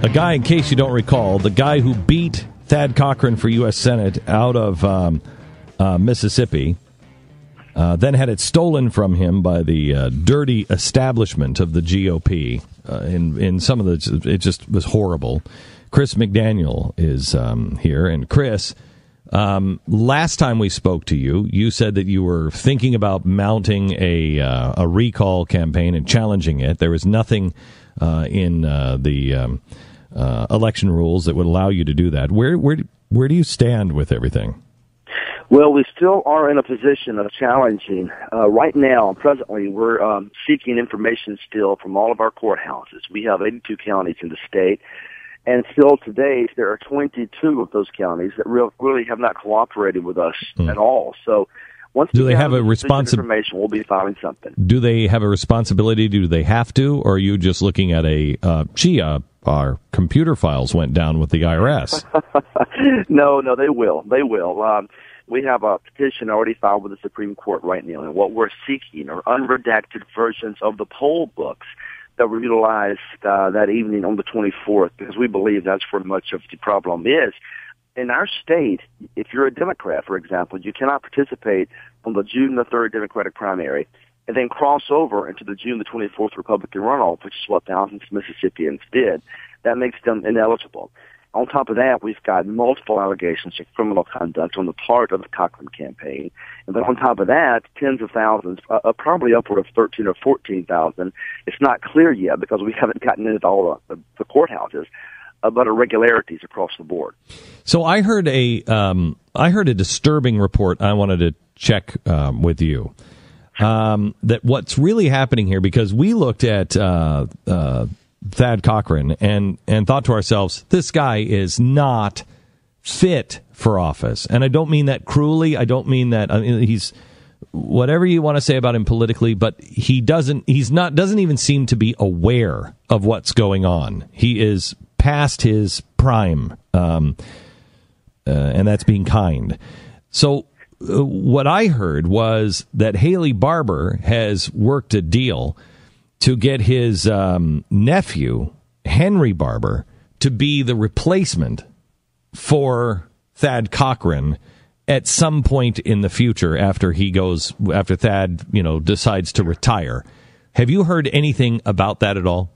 A guy, in case you don't recall, the guy who beat Thad Cochran for U.S. Senate out of Mississippi, then had it stolen from him by the dirty establishment of the GOP. In some of the, it just was horrible. Chris McDaniel is here, and Chris, last time we spoke to you, you said that you were thinking about mounting a recall campaign and challenging it. There was nothing in the election rules that would allow you to do that. Where do you stand with everything? Well, we still are in a position of challenging. Right now, presently, we're seeking information still from all of our courthouses. We have 82 counties in the state, and still today, there are 22 of those counties that really have not cooperated with us at all. So once do they have a information, we'll be filing something. Do they have a responsibility? Do they have to? Or are you just looking at our computer files went down with the IRS? No, they will. They will. We have a petition already filed with the Supreme Court right now, and what we're seeking are unredacted versions of the poll books that were utilized that evening on the 24th, because we believe that's where much of the problem is. In our state, if you're a Democrat, for example, you cannot participate on the June the 3rd Democratic primary and then cross over into the June the 24th Republican runoff, which is what thousands of Mississippians did. That makes them ineligible. On top of that, we've got multiple allegations of criminal conduct on the part of the Cochran campaign. And then on top of that, tens of thousands, probably upward of 13 or 14,000. It's not clear yet because we haven't gotten into all the courthouses, but irregularities across the board. So I heard a disturbing report I wanted to check with you. That what's really happening here, because we looked at Thad Cochran and thought to ourselves, this guy is not fit for office. And I don't mean that cruelly. I don't mean that. I mean, he's whatever you want to say about him politically, but doesn't even seem to be aware of what's going on. He is past his prime, and that's being kind. So what I heard was that Haley Barbour has worked a deal to get his nephew, Henry Barbour, to be the replacement for Thad Cochran at some point in the future after Thad, decides to retire. Have you heard anything about that at all?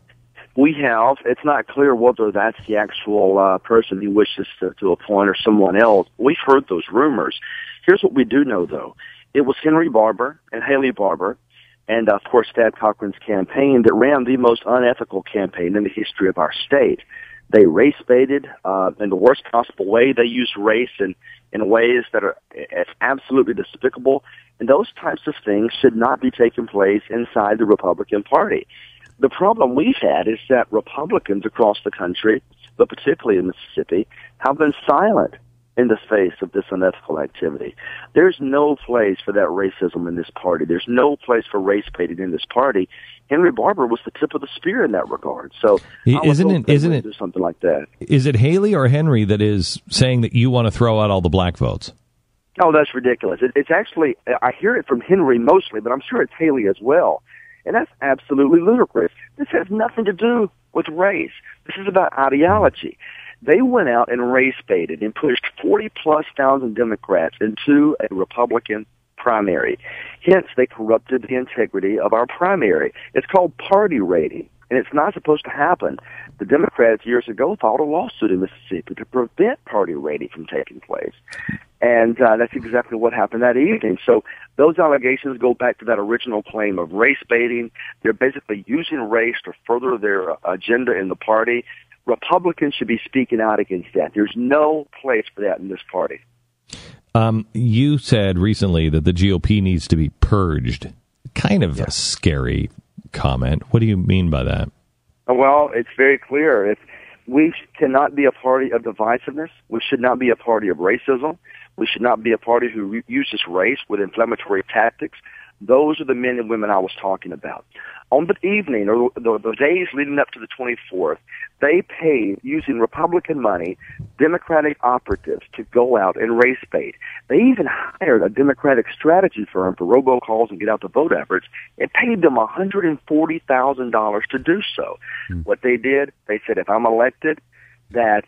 We have. It's not clear whether that's the actual person he wishes to appoint or someone else. We've heard those rumors. Here's what we do know, though. It was Henry Barbour and Haley Barbour and, of course, Thad Cochran's campaign that ran the most unethical campaign in the history of our state. They race-baited in the worst possible way. They used race in ways that are absolutely despicable. And those types of things should not be taking place inside the Republican Party. The problem we've had is that Republicans across the country, but particularly in Mississippi, have been silent in the face of this unethical activity. There's no place for that racism in this party. There's no place for race baiting in this party. Henry Barbour was the tip of the spear in that regard. So isn't it do something like that? Is it Haley or Henry that is saying that you want to throw out all the black votes? Oh, that's ridiculous. It's actually, I hear it from Henry mostly, but I'm sure it's Haley as well. And that's absolutely ludicrous. This has nothing to do with race. This is about ideology. They went out and race-baited and pushed 40-plus thousand Democrats into a Republican primary. Hence, they corrupted the integrity of our primary. It's called party raiding, and it's not supposed to happen. The Democrats years ago filed a lawsuit in Mississippi to prevent party raiding from taking place. And that's exactly what happened that evening. So those allegations go back to that original claim of race baiting. They're basically using race to further their agenda in the party. Republicans should be speaking out against that. There's no place for that in this party. You said recently that the GOP needs to be purged. Kind of a scary comment. What do you mean by that? Well, it's very clear. We cannot be a party of divisiveness. We should not be a party of racism. We should not be a party who uses race with inflammatory tactics. Those are the men and women I was talking about. On the evening, or the days leading up to the 24th, they paid, using Republican money, Democratic operatives to go out and race bait. They even hired a Democratic strategy firm for robocalls and get out the vote efforts and paid them $140,000 to do so. What they did, they said, if I'm elected, that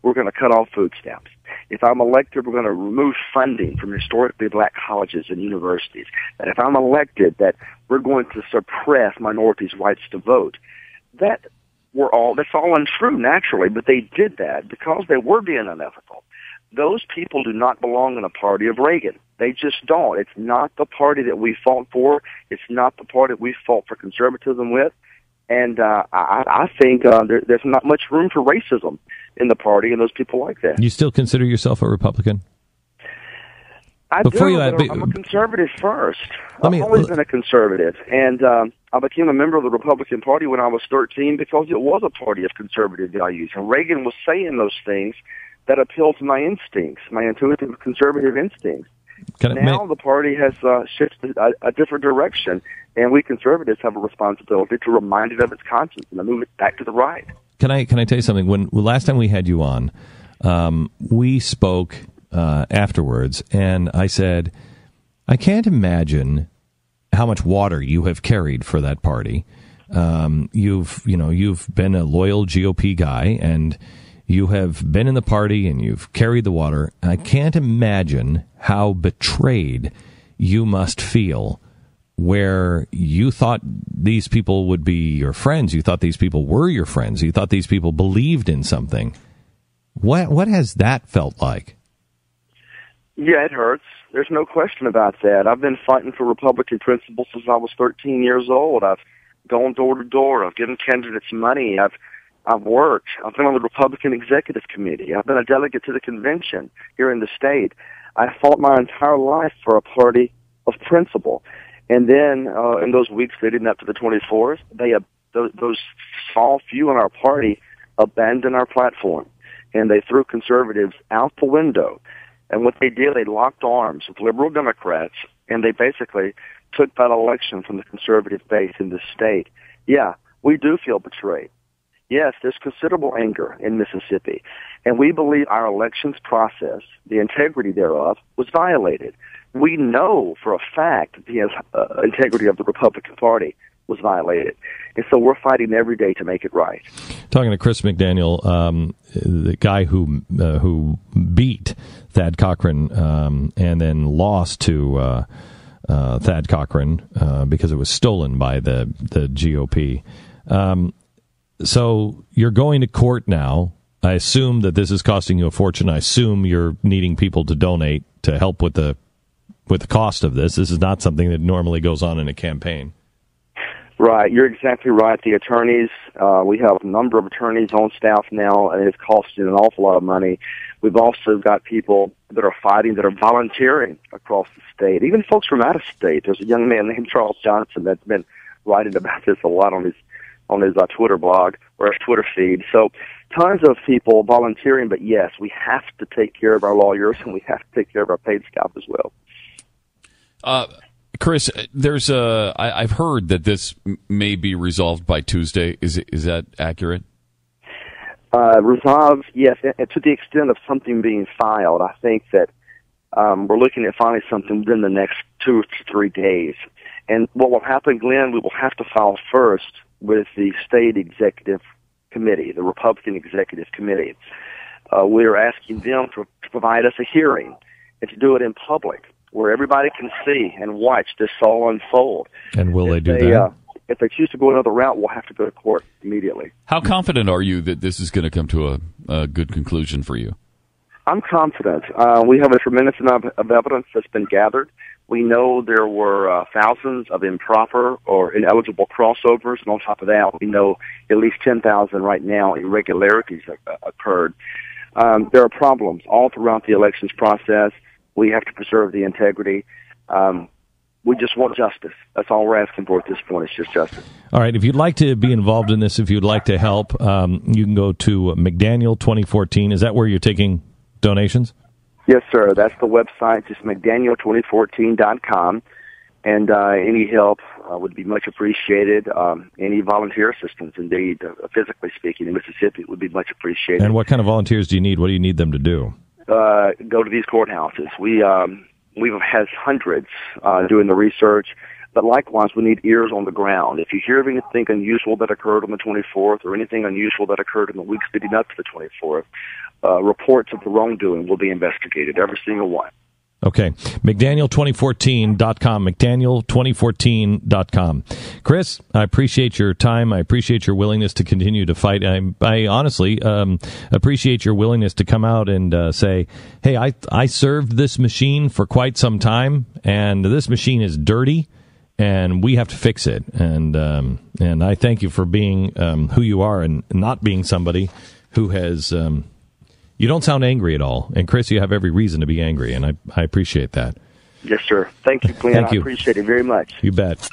we're going to cut off food stamps. If I'm elected, we're going to remove funding from historically black colleges and universities. And if I'm elected, that we're going to suppress minorities' rights to vote. That's all untrue, naturally, but they did that because they were being unethical. Those people do not belong in a party of Reagan. They just don't. It's not the party that we fought for. It's not the party we fought for conservatism with. And I think there's not much room for racism in the party and those people like that. You still consider yourself a Republican? I'm a conservative first. I've always been a conservative. And I became a member of the Republican Party when I was 13 because it was a party of conservative values. And Reagan was saying those things that appealed to my instincts, my intuitive conservative instincts. Now the party has shifted a different direction, and we conservatives have a responsibility to remind it of its conscience and to move it back to the right. Can I tell you something? When last time we had you on, we spoke afterwards, and I said, I can't imagine how much water you have carried for that party. You've been a loyal GOP guy, and you have been in the party and you've carried the water. I can't imagine how betrayed you must feel, where you thought these people would be your friends. You thought these people were your friends. You thought these people believed in something. What has that felt like? Yeah, it hurts. There's no question about that. I've been fighting for Republican principles since I was 13 years old. I've gone door to door. I've given candidates money. I've worked. I've been on the Republican Executive Committee. I've been a delegate to the convention here in the state. I fought my entire life for a party of principle. And then in those weeks leading up to the 24th, those small few in our party abandoned our platform, and they threw conservatives out the window. And what they did, they locked arms with liberal Democrats, and they basically took that election from the conservative base in the state. Yeah, we do feel betrayed. Yes, there's considerable anger in Mississippi, and we believe our elections process, the integrity thereof, was violated. We know for a fact that the integrity of the Republican Party was violated, and so we're fighting every day to make it right. Talking to Chris McDaniel, the guy who beat Thad Cochran and then lost to Thad Cochran because it was stolen by the GOP. So you're going to court now. I assume that this is costing you a fortune. I assume you're needing people to donate to help with the cost of this. This is not something that normally goes on in a campaign. Right. You're exactly right. The attorneys, we have a number of attorneys on staff now, and it's costing an awful lot of money. We've also got people that are fighting, that are volunteering across the state, even folks from out of state. There's a young man named Charles Johnson that's been writing about this a lot on his Twitter blog or his Twitter feed. So tons of people volunteering, but yes, we have to take care of our lawyers, and we have to take care of our paid staff as well. Chris, there's I've heard that this may be resolved by Tuesday. Is that accurate? Resolved, yes, to the extent of something being filed. I think that we're looking at filing something within the next 2 to 3 days. And what will happen, Glenn, we will have to file first with the state executive committee, the Republican Executive Committee. We're asking them to provide us a hearing and to do it in public, where everybody can see and watch this all unfold. And will they do that? If they choose to go another route, we'll have to go to court immediately. How confident are you that this is going to come to a good conclusion for you? I'm confident. We have a tremendous amount of evidence that's been gathered. We know there were thousands of improper or ineligible crossovers, and on top of that, we know at least 10,000 right now irregularities occurred. There are problems all throughout the elections process. We have to preserve the integrity. We just want justice. That's all we're asking for at this point. It's just justice. All right. If you'd like to be involved in this, if you'd like to help, you can go to McDaniel 2014. Is that where you're taking donations? Yes, sir. That's the website, just McDaniel2014.com. And any help would be much appreciated. Any volunteer assistance, indeed, physically speaking, in Mississippi would be much appreciated. And what kind of volunteers do you need? What do you need them to do? Go to these courthouses. We've had hundreds doing the research, but likewise, we need ears on the ground. If you hear of anything unusual that occurred on the 24th or anything unusual that occurred in the weeks leading up to the 24th, reports of the wrongdoing will be investigated, every single one. Okay. McDaniel2014.com. McDaniel2014.com. Chris, I appreciate your time. I appreciate your willingness to continue to fight. I honestly appreciate your willingness to come out and say, hey, I served this machine for quite some time, and this machine is dirty, and we have to fix it. And I thank you for being who you are and not being somebody who has... You don't sound angry at all. And, Chris, you have every reason to be angry, and I appreciate that. Yes, sir. Thank you, Glenn. Thank you. I appreciate it very much. You bet.